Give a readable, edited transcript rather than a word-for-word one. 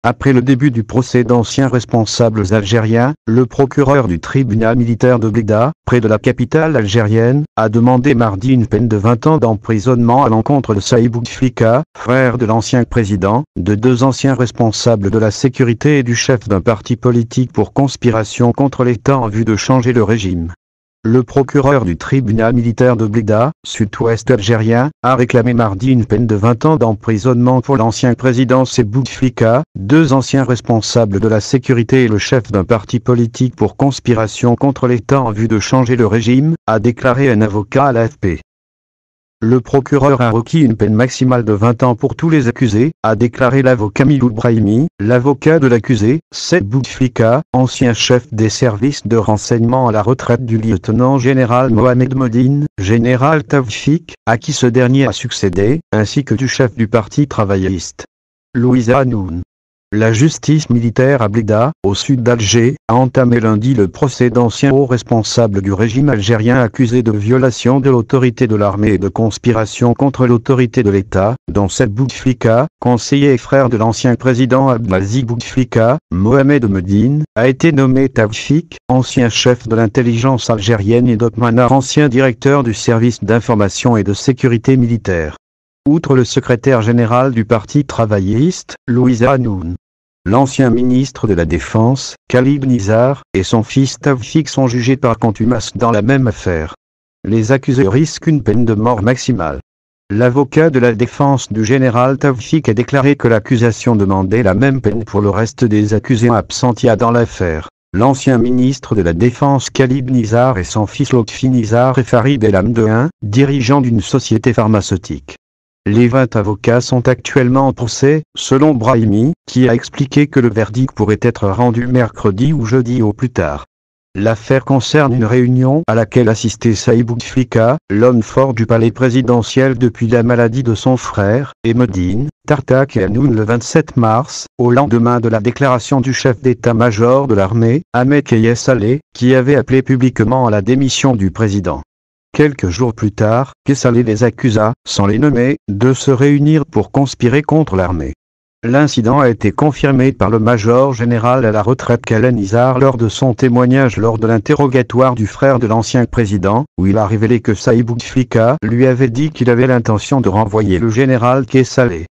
Après le début du procès d'anciens responsables algériens, le procureur du tribunal militaire de Blida, près de la capitale algérienne, a demandé mardi une peine de 20 ans d'emprisonnement à l'encontre de Saïd Bouteflika, frère de l'ancien président, de 2 anciens responsables de la sécurité et du chef d'un parti politique pour conspiration contre l'État en vue de changer le régime. Le procureur du tribunal militaire de Blida, sud-ouest algérien, a réclamé mardi une peine de 20 ans d'emprisonnement pour l'ancien président Saïd Bouteflika, 2 anciens responsables de la sécurité et le chef d'un parti politique pour conspiration contre l'État en vue de changer le régime, a déclaré un avocat à l'AFP. Le procureur a requis une peine maximale de 20 ans pour tous les accusés, a déclaré l'avocat Miloud Brahimi, l'avocat de l'accusé, Saïd Bouteflika, ancien chef des services de renseignement à la retraite du lieutenant-général Mohamed Modine, général Tawfik, à qui ce dernier a succédé, ainsi que du chef du parti travailliste, Louisa Hanoun. La justice militaire à Blida, au sud d'Alger, a entamé lundi le procès d'anciens hauts responsables du régime algérien accusés de violation de l'autorité de l'armée et de conspiration contre l'autorité de l'État, dont Saïd Bouteflika, conseiller et frère de l'ancien président Abdelaziz Bouteflika. Mohamed Modine a été nommé Tawfik, ancien chef de l'intelligence algérienne, et Dokmanar, ancien directeur du service d'information et de sécurité militaire. Outre le secrétaire général du parti travailliste, Louisa Hanoun, l'ancien ministre de la Défense, Khalid Nizar, et son fils Tawfik sont jugés par contumace dans la même affaire. Les accusés risquent une peine de mort maximale. L'avocat de la défense du général Tawfik a déclaré que l'accusation demandait la même peine pour le reste des accusés absentia dans l'affaire. L'ancien ministre de la Défense Khalid Nizar et son fils Lotfi Nizar et Farid El Hamdoun, dirigeant d'une société pharmaceutique. Les 20 avocats sont actuellement en procès, selon Brahimi, qui a expliqué que le verdict pourrait être rendu mercredi ou jeudi au plus tard. L'affaire concerne une réunion à laquelle assistait Saïd Bouteflika, l'homme fort du palais présidentiel depuis la maladie de son frère, et Modine, Tartak et Hanoun le 27 mars, au lendemain de la déclaration du chef d'état-major de l'armée, Ahmed Kayes Saleh, qui avait appelé publiquement à la démission du président. Quelques jours plus tard, Saleh les accusa, sans les nommer, de se réunir pour conspirer contre l'armée. L'incident a été confirmé par le major général à la retraite Khalid Nizar lors de son témoignage lors de l'interrogatoire du frère de l'ancien président, où il a révélé que Saïd Bouteflika lui avait dit qu'il avait l'intention de renvoyer le général Saleh.